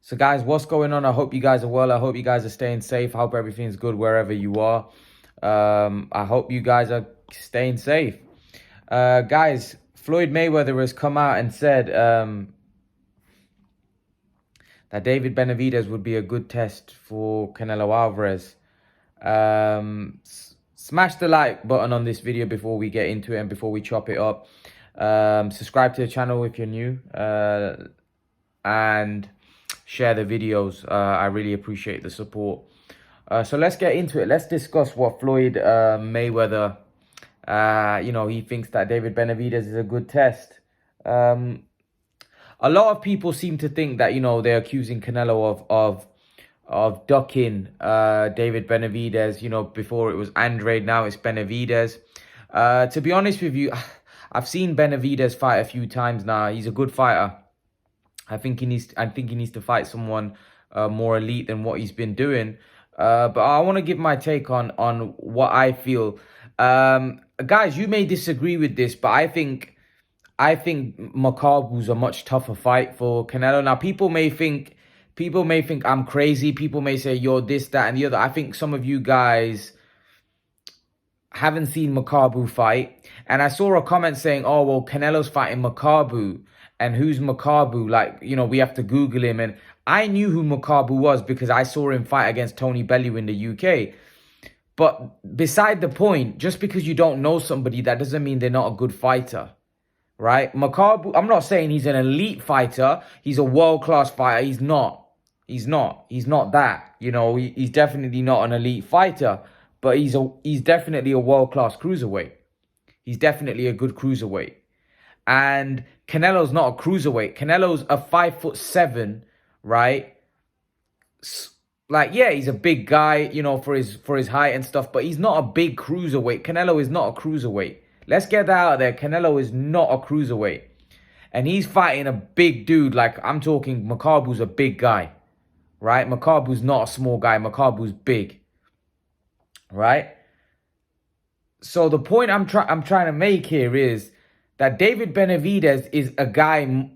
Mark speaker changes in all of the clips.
Speaker 1: So guys, what's going on? I hope you guys are well. I hope you guys are staying safe. I hope everything's good wherever you are. I hope you guys are staying safe. Guys, Floyd Mayweather has come out and said that David Benavidez would be a good test for Canelo Alvarez. Smash the like button on this video before we get into it and before we chop it up. Subscribe to the channel if you're new. And share the videos. I really appreciate the support. So let's get into it. Let's discuss what Floyd Mayweather, he thinks that David Benavidez is a good test. A lot of people seem to think that, they're accusing Canelo of ducking David Benavidez. Before it was Andrade, now it's Benavidez. To be honest with you, I've seen Benavidez fight a few times now. He's a good fighter. I think he needs to fight someone more elite than what he's been doing. But I want to give my take on what I feel. Guys, you may disagree with this, but I think Makabu's a much tougher fight for Canelo. Now, people may think I'm crazy. People may say you're this, that, and the other. I think some of you guys haven't seen Makabu fight. And I saw a comment saying, oh, well, Canelo's fighting Makabu. And who's Makabu? Like, we have to Google him. And I knew who Makabu was because I saw him fight against Tony Bellew in the UK. But beside the point, just because you don't know somebody, that doesn't mean they're not a good fighter, right? Makabu, I'm not saying he's an elite fighter. He's a world-class fighter. He's not. He's not that. He's definitely not an elite fighter. But he's definitely a world-class cruiserweight. He's definitely a good cruiserweight. And Canelo's not a cruiserweight. Canelo's a 5'7", right? Like, yeah, he's a big guy, for his height and stuff, but he's not a big cruiserweight. Canelo is not a cruiserweight. Let's get that out there. Canelo is not a cruiserweight. And he's fighting a big dude. Like, I'm talking Makabu's a big guy, right? Makabu's not a small guy. Makabu's big, right? So the point I'm trying to make here is that David Benavidez is a guy,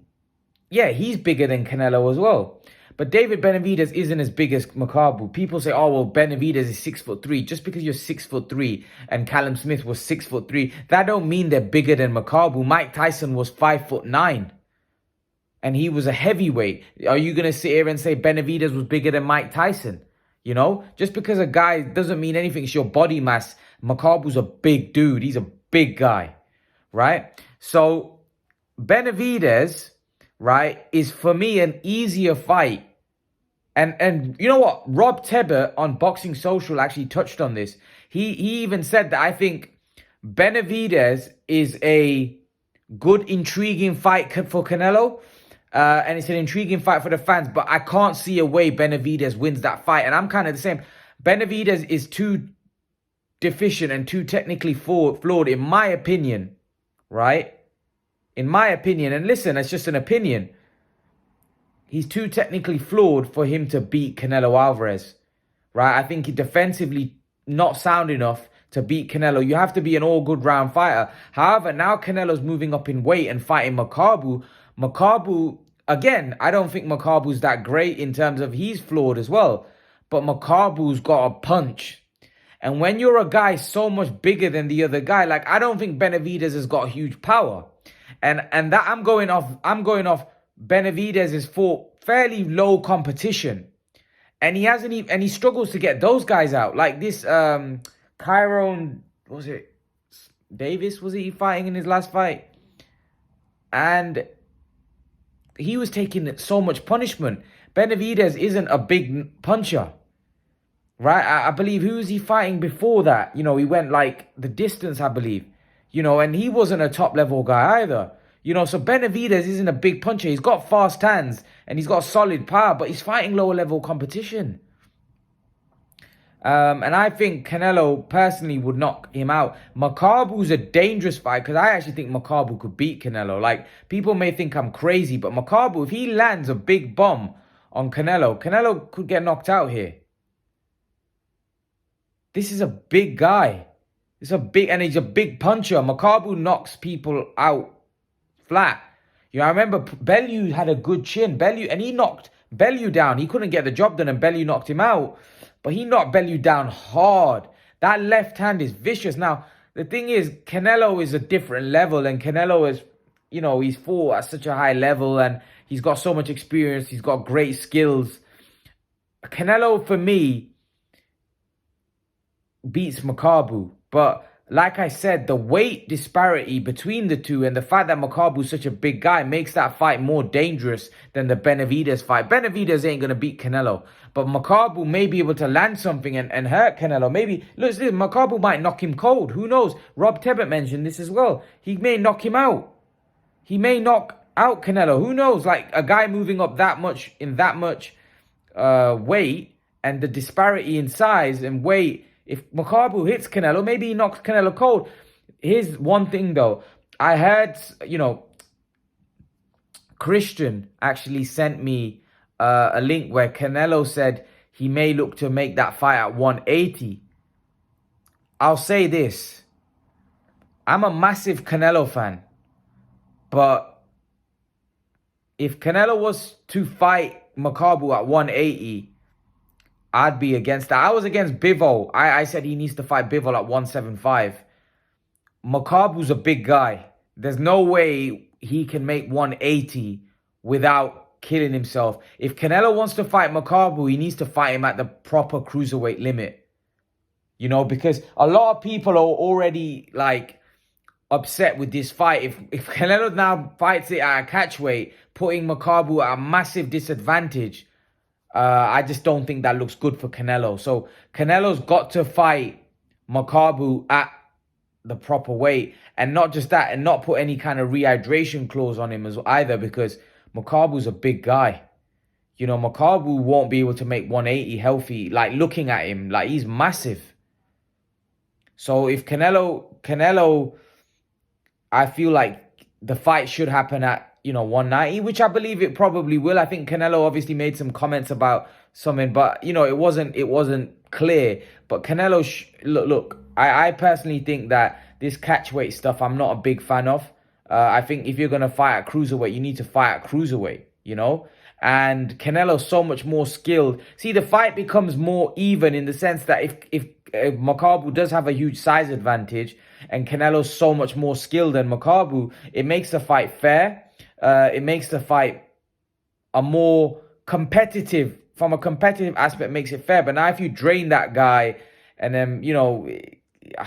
Speaker 1: yeah, he's bigger than Canelo as well. But David Benavidez isn't as big as Makabu. People say, oh, well, Benavidez is 6'3". Just because you're 6'3" and Callum Smith was 6'3", that don't mean they're bigger than Makabu. Mike Tyson was 5'9". And he was a heavyweight. Are you going to sit here and say Benavidez was bigger than Mike Tyson? Just because a guy doesn't mean anything. It's your body mass. Makabu's a big dude. He's a big guy, right? So Benavidez, right, is for me an easier fight. And you know what? Rob Tebber on Boxing Social actually touched on this. He even said that I think Benavidez is a good, intriguing fight for Canelo. And it's an intriguing fight for the fans. But I can't see a way Benavidez wins that fight. And I'm kind of the same. Benavidez is too deficient and too technically flawed, in my opinion. Right? In my opinion, and listen, it's just an opinion. He's too technically flawed for him to beat Canelo Alvarez. Right? I think he defensively not sound enough to beat Canelo. You have to be an all-good round fighter. However, now Canelo's moving up in weight and fighting Makabu. Makabu, again, I don't think Makabu's that great in terms of he's flawed as well. But Makabu's got a punch. And when you're a guy so much bigger than the other guy, like, I don't think Benavidez has got huge power. And that I'm going off Benavidez has fought fairly low competition. And he struggles to get those guys out. Like this Kyron, was it Davis, was he fighting in his last fight? And he was taking so much punishment. Benavidez isn't a big puncher. Right, I believe, who was he fighting before that? He went like the distance, I believe. And he wasn't a top level guy either. So Benavidez isn't a big puncher. He's got fast hands and he's got solid power, but he's fighting lower level competition. And I think Canelo personally would knock him out. Makabu's a dangerous fight because I actually think Makabu could beat Canelo. Like, people may think I'm crazy, but Makabu, if he lands a big bomb on Canelo, Canelo could get knocked out here. This is a big guy. And he's a big puncher. Makabu knocks people out flat. I remember Bellew had a good chin. And he knocked Bellew down. He couldn't get the job done, and Bellew knocked him out. But he knocked Bellew down hard. That left hand is vicious. Now, the thing is, Canelo is a different level, and Canelo is, he's fought at such a high level, and he's got so much experience. He's got great skills. Canelo, for me, beats Makabu. But like I said, the weight disparity between the two and the fact that Makabu is such a big guy makes that fight more dangerous than the Benavidez fight. Benavidez ain't going to beat Canelo. But Makabu may be able to land something and hurt Canelo. Maybe, look, Makabu might knock him cold. Who knows? Rob Tebbett mentioned this as well. He may knock him out. He may knock out Canelo. Who knows? Like, a guy moving up that much weight, and the disparity in size and weight. If Makabu hits Canelo, maybe he knocks Canelo cold. Here's one thing, though. I heard, Christian actually sent me a link where Canelo said he may look to make that fight at 180. I'll say this. I'm a massive Canelo fan. But if Canelo was to fight Makabu at 180... I'd be against that. I was against Bivol. I said he needs to fight Bivol at 175. Makabu's a big guy. There's no way he can make 180 without killing himself. If Canelo wants to fight Makabu, he needs to fight him at the proper cruiserweight limit. Because a lot of people are already, upset with this fight. If Canelo now fights it at a catchweight, putting Makabu at a massive disadvantage, I just don't think that looks good for Canelo. So Canelo's got to fight Makabu at the proper weight. And not just that, and not put any kind of rehydration clause on him either, because Makabu's a big guy. Makabu won't be able to make 180 healthy. Looking at him, he's massive. So if Canelo, I feel like the fight should happen at 190, which I believe it probably will. I think Canelo obviously made some comments about something, but it wasn't clear. But Canelo, look, I personally think that this catchweight stuff I'm not a big fan of. I think if you're gonna fight at cruiserweight, you need to fight at cruiserweight, And Canelo's so much more skilled. See, the fight becomes more even in the sense that if Makabu does have a huge size advantage and Canelo's so much more skilled than Makabu, it makes the fight fair. It makes the fight a more competitive, from a competitive aspect, makes it fair. But now if you drain that guy and then, I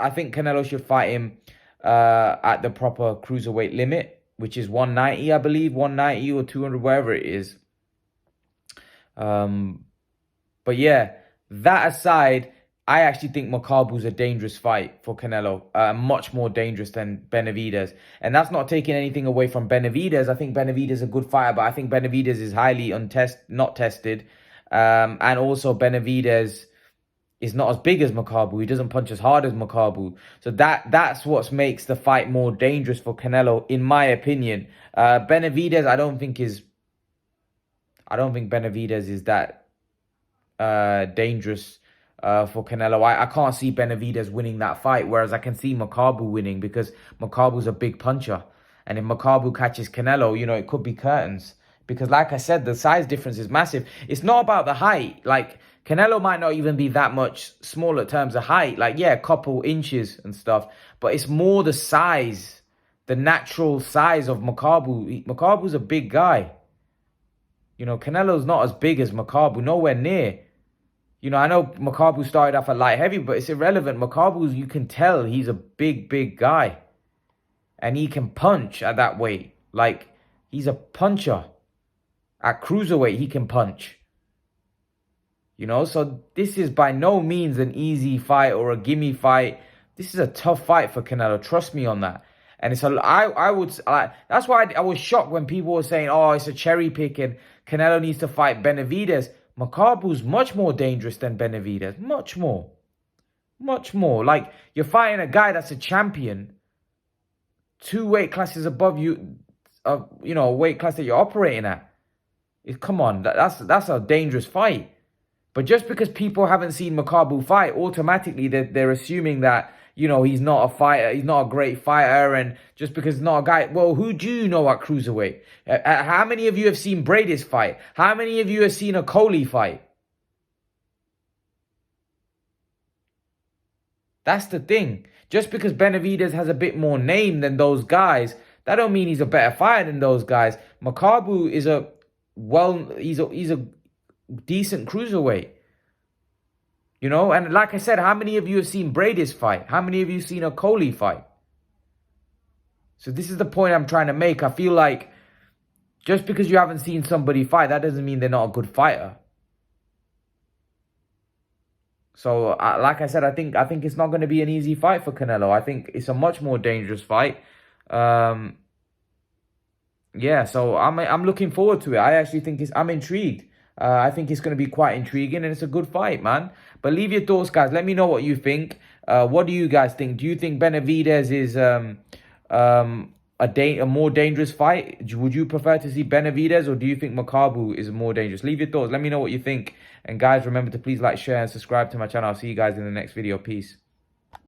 Speaker 1: think Canelo should fight him at the proper cruiserweight limit, which is 190, I believe, 190 or 200, wherever it is. But yeah, that aside, I actually think Makabu's a dangerous fight for Canelo, much more dangerous than Benavidez. And that's not taking anything away from Benavidez. I think Benavidez is a good fighter, but I think Benavidez is highly not tested. And also Benavidez is not as big as Makabu. He doesn't punch as hard as Makabu. So that's what makes the fight more dangerous for Canelo, in my opinion. Benavidez, I don't think Benavidez is that dangerous for Canelo. I can't see Benavidez winning that fight, whereas I can see Makabu winning because Makabu's a big puncher. And if Makabu catches Canelo, it could be curtains. Because like I said, the size difference is massive. It's not about the height. Canelo might not even be that much smaller in terms of height. A couple inches and stuff. But it's more the size, the natural size of Makabu. Makabu's a big guy. Canelo's not as big as Makabu, nowhere near. I know Makabu started off at light heavy, but it's irrelevant. Makabu, you can tell he's a big, big guy. And he can punch at that weight. He's a puncher. At cruiserweight, he can punch. So this is by no means an easy fight or a gimme fight. This is a tough fight for Canelo. Trust me on that. And that's why I was shocked when people were saying, oh, it's a cherry pick and Canelo needs to fight Benavidez. Makabu's much more dangerous than Benavidez. Much more. Much more. You're fighting a guy that's a champion. 2 weight classes above you, weight class that you're operating at. Come on, that's a dangerous fight. But just because people haven't seen Makabu fight, automatically they're assuming that you know, he's not a fighter, he's not a great fighter, and just because he's not a guy, well, who do you know at cruiserweight? How many of you have seen Brady's fight? How many of you have seen a Coley fight? That's the thing. Just because Benavidez has a bit more name than those guys, that don't mean he's a better fighter than those guys. Makabu is he's a decent cruiserweight. You know, and like I said, how many of you have seen Brady's fight? How many of you have seen a Coley fight? So this is the point I'm trying to make. I feel like just because you haven't seen somebody fight, that doesn't mean they're not a good fighter. So, like I said, I think it's not going to be an easy fight for Canelo. I think it's a much more dangerous fight. Yeah, so I'm looking forward to it. I actually think I'm intrigued. I think it's going to be quite intriguing, and it's a good fight, man. But leave your thoughts, guys. Let me know what you think. What do you guys think? Do you think Benavidez is a more dangerous fight? Would you prefer to see Benavidez, or do you think Makabu is more dangerous? Leave your thoughts. Let me know what you think. And guys, remember to please like, share, and subscribe to my channel. I'll see you guys in the next video. Peace.